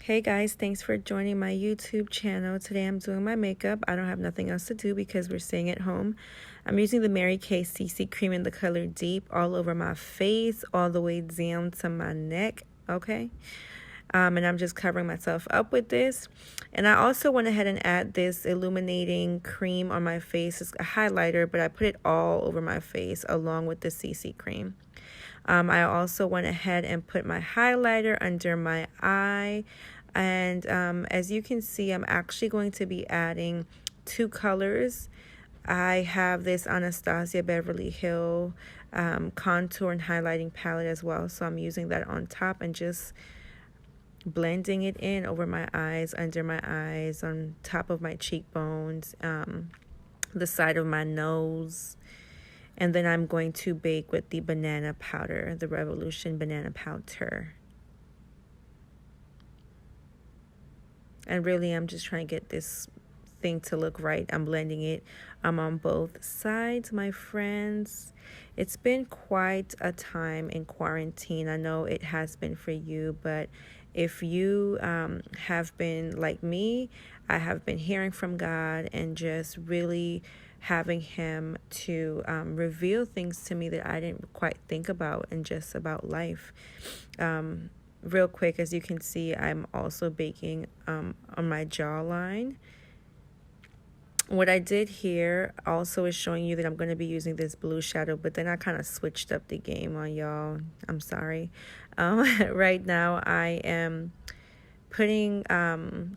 Hey guys, thanks for joining my YouTube channel. Today I'm doing my makeup. I don't have nothing else to do because we're staying at home. I'm using the MaryKay CC cream in the color Deep all over my face, all the way down to my neck, okay? And I'm just covering myself up with this. And I also went ahead and add this illuminating cream on my face. It's a highlighter, but I put it all over my face along with the CC cream. I also went ahead and put my highlighter under my eye. And as you can see, I'm actually going to be adding two colors. I have this Anastasia Beverly Hill contour and highlighting palette as well. So I'm using that on top and just blending it in over my eyes, under my eyes, on top of my cheekbones, the side of my nose. And then I'm going to bake with the banana powder, the Revolution banana powder. And really, I'm just trying to get this thing to look right. I'm blending it. I'm on both sides, my friends. It's been quite a time in quarantine. I know it has been for you, but if you have been like me, I have been hearing from God and just really having Him to reveal things to me that I didn't quite think about, and just about life. Real quick, as you can see, I'm also baking on my jawline. What I did here also is showing you that I'm going to be using this blue shadow, but then I kind of switched up the game on y'all. I'm sorry. Right now I am putting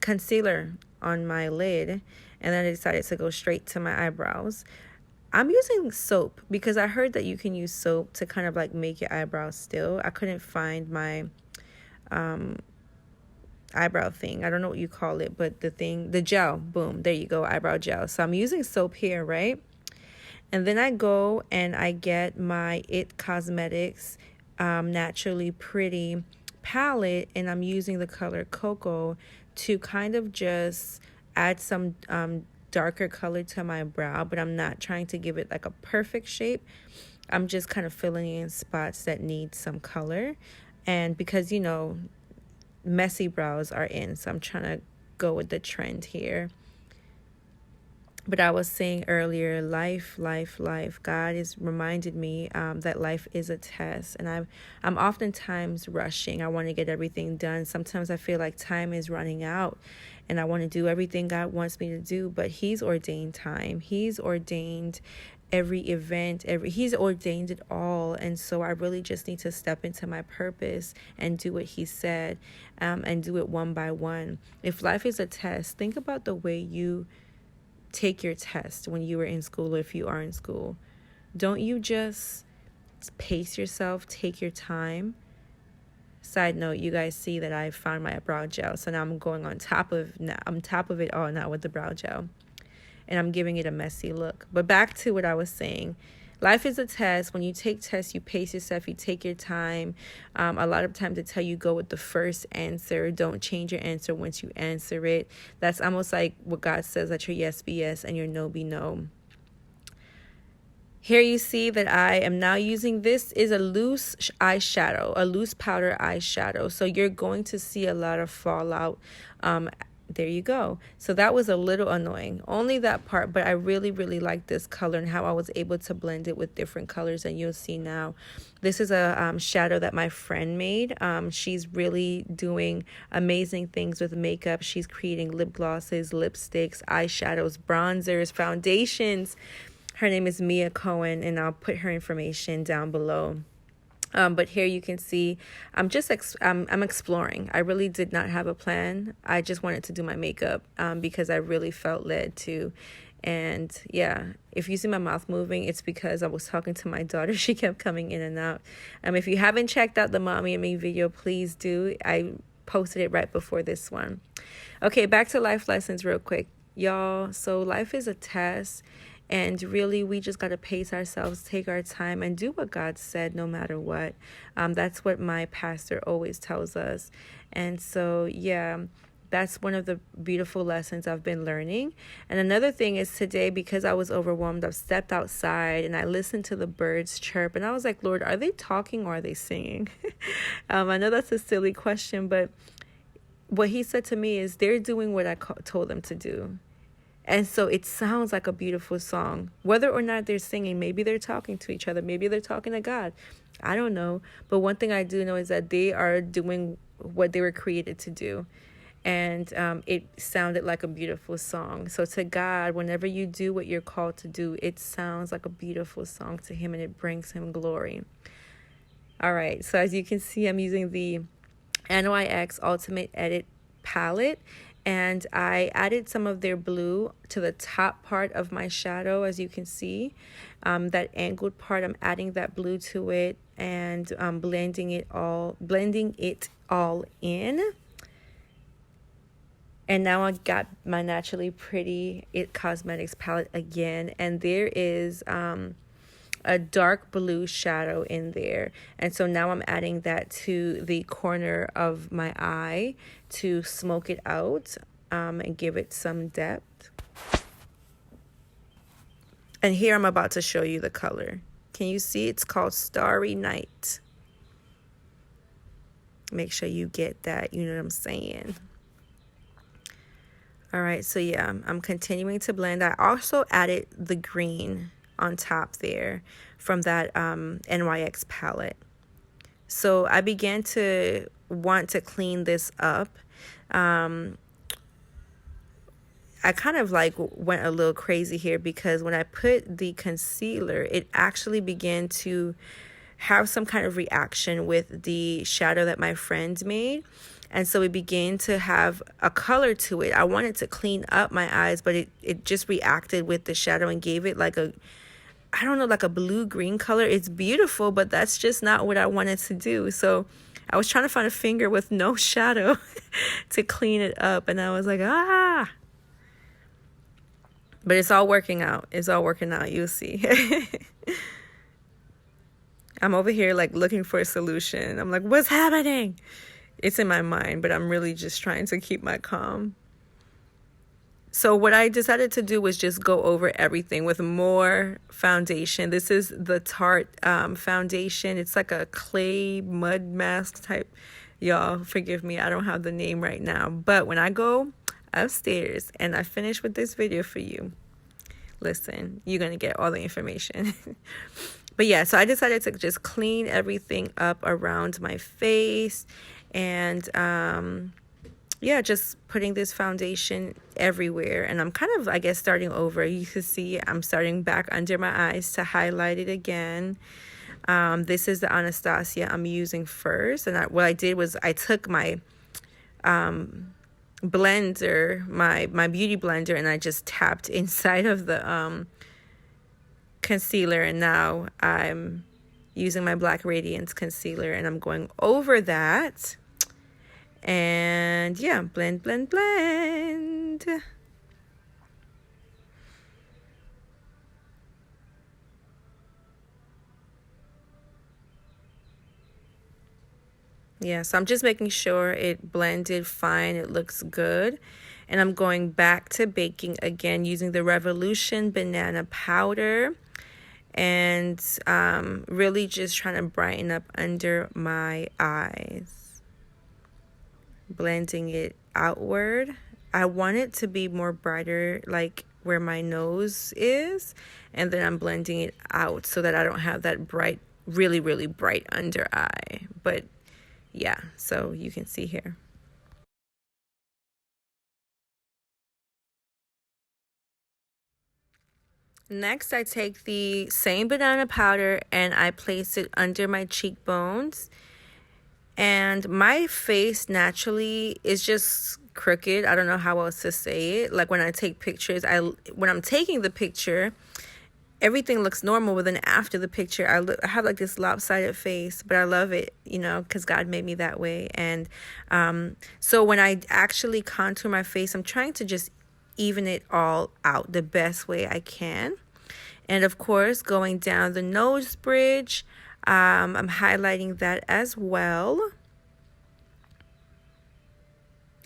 concealer on my lid, and then I decided to go straight to my eyebrows. I'm using soap because I heard that you can use soap to kind of like make your eyebrows still. I couldn't find my eyebrow thing. I don't know what you call it, but the gel, boom, there you go, eyebrow gel. So I'm using soap here, right? And then I go and I get my It Cosmetics Naturally Pretty palette, and I'm using the color Cocoa to kind of just add some darker color to my brow, but I'm not trying to give it like a perfect shape. I'm just kind of filling in spots that need some color. And because, you know, messy brows are in, so I'm trying to go with the trend here. But I was saying earlier, life. God has reminded me that life is a test, and I'm oftentimes rushing. I want to get everything done. Sometimes I feel like time is running out, and I want to do everything God wants me to do. But He's ordained time. He's ordained every event, He's ordained it all. And so I really just need to step into my purpose and do what He said, and do it one by one. If life is a test, think about the way you take your test when you were in school, or if you are in school. Don't you just pace yourself, take your time? Side note, you guys see that I found my brow gel, so now I'm going on top of it all now with the brow gel, and I'm giving it a messy look. But back to what I was saying. Life is a test. When you take tests, you pace yourself, you take your time. A lot of times they tell you go with the first answer. Don't change your answer once you answer it. That's almost like what God says, let your yes be yes and your no be no. Here you see that I am now using, this is a loose eyeshadow, a loose powder eyeshadow. So you're going to see a lot of fallout. There you go. So that was a little annoying, only that part, but I really like this color and how I was able to blend it with different colors, and you'll see now. This is a shadow that my friend made. She's really doing amazing things with makeup. She's creating lip glosses, lipsticks, eyeshadows, bronzers, foundations. Her name is Cohen, and I'll put her information down below. But here you can see I'm exploring. I really did not have a plan. I just wanted to do my makeup because I really felt led to. And yeah, if you see my mouth moving, it's because I was talking to my daughter. She kept coming in and out. If you haven't checked out the Mommy and Me video, please do. I posted it right before this one. Okay, back to life lessons real quick, y'all. So life is a test. And really, we just got to pace ourselves, take our time, and do what God said no matter what. That's what my pastor always tells us. And so, yeah, That's one of the beautiful lessons I've been learning. And another thing is today, because I was overwhelmed, I've stepped outside and I listened to the birds chirp. And I was like, Lord, are they talking or are they singing? I know that's a silly question, but what he said to me is they're doing what I told them to do. And so it sounds like a beautiful song. Whether or not they're singing, maybe they're talking to each other. Maybe they're talking to God. I don't know. But one thing I do know is that they are doing what they were created to do. And it sounded like a beautiful song. So to God, whenever you do what you're called to do, it sounds like a beautiful song to him and it brings him glory. All right. So as you can see, I'm using the NYX Ultimate Edit palette. And I added some of their blue to the top part of my shadow, as you can see. That angled part, I'm adding that blue to it and blending it all in. And now I got my Naturally Pretty It Cosmetics palette again. And there is a dark blue shadow in there. And so now I'm adding that to the corner of my eye to smoke it out and give it some depth. And here I'm about to show you the color. Can you see? It's called Starry Night. Make sure you get that. You know what I'm saying? All right, so yeah, I'm continuing to blend. I also added the green on top there from that NYX palette. So I began to want to clean this up. I kind of like went a little crazy here because when I put the concealer, it actually began to have some kind of reaction with the shadow that my friend made. And so it began to have a color to it. I wanted to clean up my eyes, but it just reacted with the shadow and gave it like a, I don't know, like a blue-green color. It's beautiful, but that's just not what I wanted to do. So I was trying to find a finger with no shadow to clean it up. And I was like, ah. But it's all working out. It's all working out. You'll see. I'm over here like looking for a solution. I'm like, what's happening? It's in my mind, but I'm really just trying to keep my calm. So what I decided to do was just go over everything with more foundation. This is the Tarte foundation. It's like a clay mud mask type. Y'all, forgive me. I don't have the name right now. But when I go upstairs and I finish with this video for you, listen, you're going to get all the information. But yeah, so I decided to just clean everything up around my face. And yeah, just putting this foundation everywhere. And I'm kind of, I guess, starting over. You can see I'm starting back under my eyes to highlight it again. This is the Anastasia I'm using first. And what I did was I took my blender, my beauty blender, and I just tapped inside of the concealer. And now I'm using my Black Radiance concealer and I'm going over that. And yeah, blend, blend, blend. Yeah, so I'm just making sure it blended fine. It looks good. And I'm going back to baking again using the Revolution Banana Powder. And really just trying to brighten up under my eyes. Blending it outward. I want it to be more brighter, like where my nose is, and then I'm blending it out so that I don't have that bright, really, really bright under eye. But yeah, so you can see here. Next, I take the same banana powder and I place it under my cheekbones. And my face naturally is just crooked. I don't know how else to say it. Like when I take pictures, when I'm taking the picture, everything looks normal. But then after the picture, I have like this lopsided face. But I love it, you know, because God made me that way. And so when I actually contour my face, I'm trying to just even it all out the best way I can. And of course, going down the nose bridge, I'm highlighting that as well.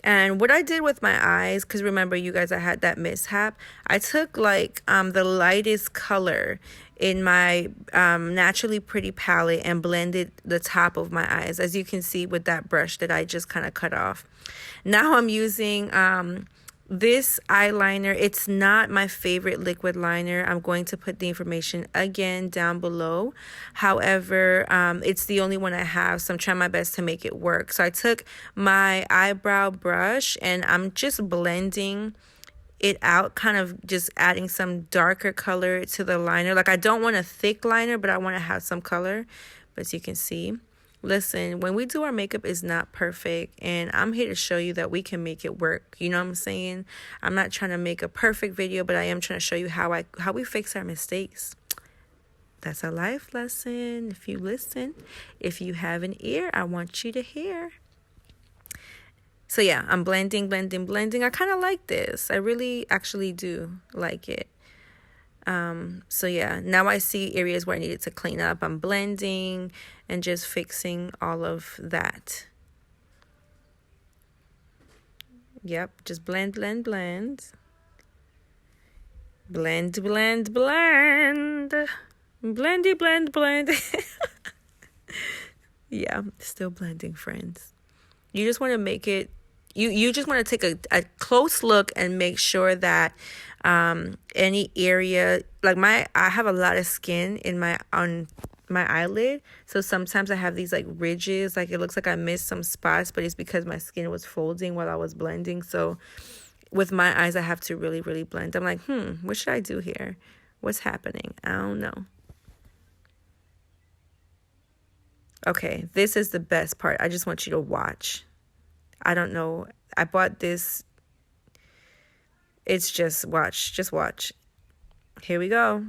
And what I did with my eyes, because remember you guys, I had that mishap. I took like the lightest color in my Naturally Pretty palette and blended the top of my eyes, as you can see with that brush that I just kind of cut off. Now I'm using this eyeliner. It's not my favorite liquid liner. I'm going to put the information again down below. However, it's the only one I have, so I'm trying my best to make it work. So I took my eyebrow brush and I'm just blending it out, kind of just adding some darker color to the liner. Like, I don't want a thick liner, but I want to have some color. But as you can see, listen, when we do our makeup, is not perfect, and I'm here to show you that we can make it work. You know what I'm saying? I'm not trying to make a perfect video, but I am trying to show you how we fix our mistakes. That's a life lesson. If you listen, if you have an ear, I want you to hear. So yeah, I'm blending. I kind of like this. I really actually do like it. So yeah, now I see areas where I needed to clean up. I'm blending and just fixing all of that. Yep, just blend. Blendy, blend. Yeah, still blending, friends. You just want to make it, you just want to take a close look and make sure that any area, like I have a lot of skin on my eyelid, so sometimes I have these like ridges, like it looks like I missed some spots, but it's because my skin was folding while I was blending. So with my eyes, I have to really blend. I'm like, what should I do here? What's happening? I don't know. Okay, this is the best part. I just want you to watch. I don't know. I bought this. It's just watch. Just watch. Here we go.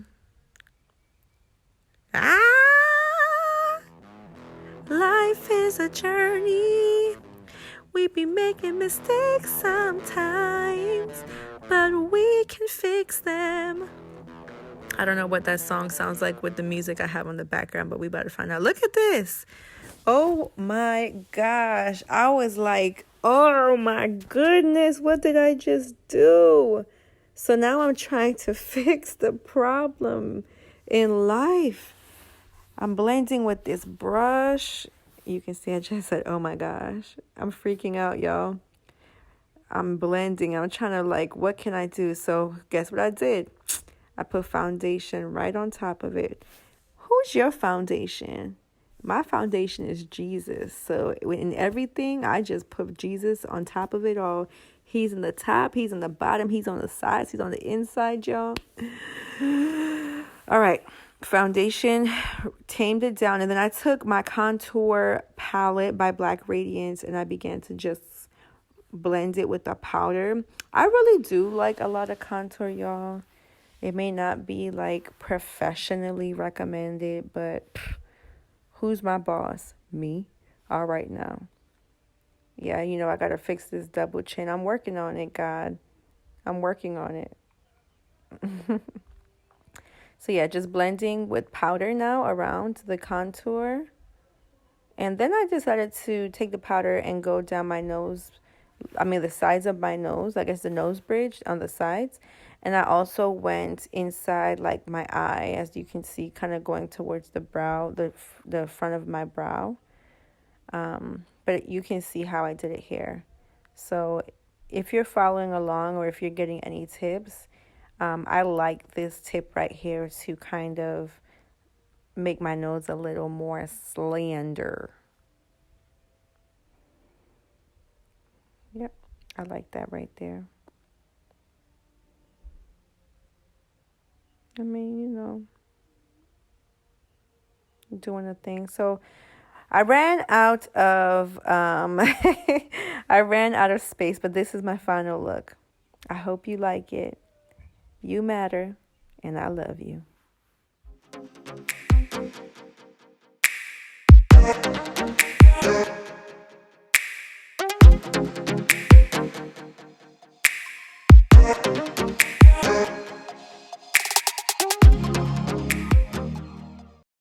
Life is a journey. We be making mistakes sometimes, but we can fix them. I don't know what that song sounds like with the music I have on the background, but we about to find out. Look at this. Oh my gosh. I was like, oh my goodness, what did I just do? So now I'm trying to fix the problem in life. I'm blending with this brush. You can see I just said, oh my gosh. I'm freaking out, y'all. I'm blending. I'm trying to like, what can I do? So guess what I did? I put foundation right on top of it. Who's your foundation? My foundation is Jesus. So in everything, I just put Jesus on top of it all. He's in the top. He's in the bottom. He's on the sides. He's on the inside, y'all. All right. Foundation, tamed it down. And then I took my contour palette by Black Radiance and I began to just blend it with the powder. I really do like a lot of contour, y'all. It may not be like professionally recommended, but who's my boss? Me. All right now. Yeah, you know, I got to fix this double chin. I'm working on it, God. I'm working on it. So yeah, just blending with powder now around the contour. And then I decided to take the powder and go down my nose. I mean, the sides of my nose, I guess the nose bridge on the sides. And I also went inside like my eye, as you can see, kind of going towards the brow, the front of my brow. But you can see how I did it here. So if you're following along or if you're getting any tips, I like this tip right here to kind of make my nose a little more slender. Yep, I like that right there. I mean, you know, doing a thing. So I ran out of I ran out of space, but this is my final look. I hope you like it. You matter, and I love you.